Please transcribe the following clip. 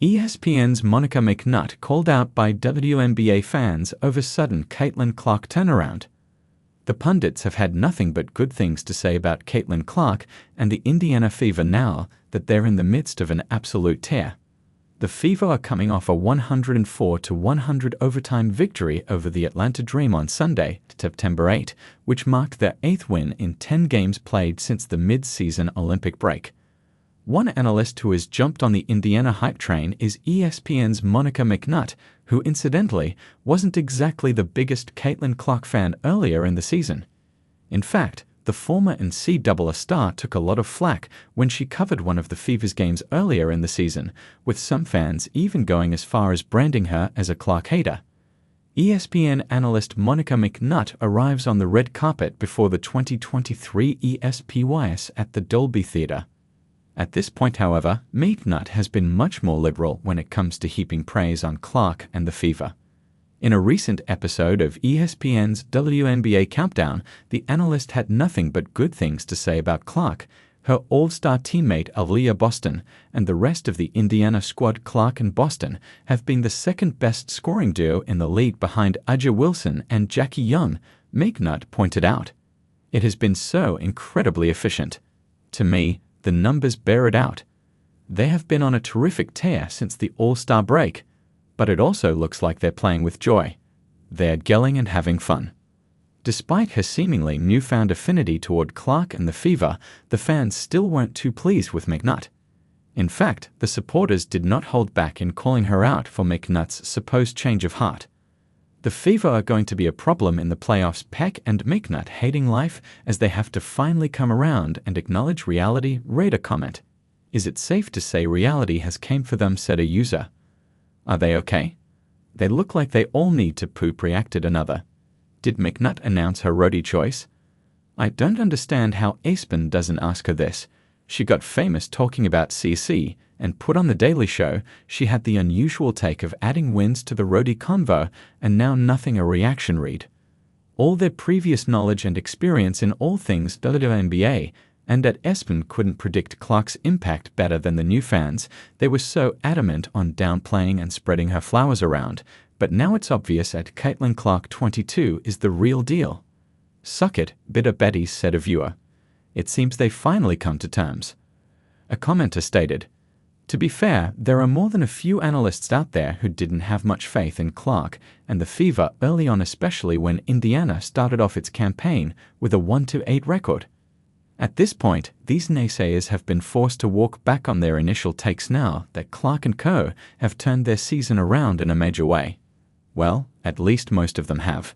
ESPN's Monica McNutt called out by WNBA fans over sudden Caitlin Clark turnaround. The pundits have had nothing but good things to say about Caitlin Clark and the Indiana Fever now that they're in the midst of an absolute tear. The Fever are coming off a 104-100 overtime victory over the Atlanta Dream on Sunday, September 8, which marked their 8th win in 10 games played since the mid-season Olympic break. One analyst who has jumped on the Indiana hype train is ESPN's Monica McNutt, who incidentally wasn't exactly the biggest Caitlin Clark fan earlier in the season. In fact, the former NCAA star took a lot of flack when she covered one of the Fever's games earlier in the season, with some fans even going as far as branding her as a Clark hater. ESPN analyst Monica McNutt arrives on the red carpet before the 2023 ESPYs at the Dolby Theatre. At this point, however, McNutt has been much more liberal when it comes to heaping praise on Clark and the Fever. In a recent episode of ESPN's WNBA Countdown, the analyst had nothing but good things to say about Clark, her all-star teammate Aaliyah Boston, and the rest of the Indiana squad. Clark and Boston have been the second-best scoring duo in the league behind A'ja Wilson and Jackie Young, McNutt pointed out. It has been so incredibly efficient. To me, the numbers bear it out. They have been on a terrific tear since the All-Star break, but it also looks like they're playing with joy. They're gelling and having fun. Despite her seemingly newfound affinity toward Clark and the Fever, the fans still weren't too pleased with McNutt. In fact, the supporters did not hold back in calling her out for McNutt's supposed change of heart. The Fever are going to be a problem in the playoffs. Peck and McNutt hating life as they have to finally come around and acknowledge reality. Read a comment. Is it safe to say reality has came for them, said a user. Are they okay? They look like they all need to poop, reacted another. Did McNutt announce her roadie choice? I don't understand how ESPN doesn't ask her this. She got famous talking about CC and put on The Daily Show. She had the unusual take of adding wins to the roadie convo, and now nothing a reaction read. All their previous knowledge and experience in all things WNBA and at ESPN couldn't predict Clark's impact better than the new fans. They were so adamant on downplaying and spreading her flowers around, but now it's obvious that Caitlin Clark 22 is the real deal. Suck it, bitter Betty, said a viewer. It seems they finally come to terms. A commenter stated, to be fair, there are more than a few analysts out there who didn't have much faith in Clark and the Fever early on, especially when Indiana started off its campaign with a 1-8 record. At this point, these naysayers have been forced to walk back on their initial takes now that Clark and co. have turned their season around in a major way. Well, at least most of them have.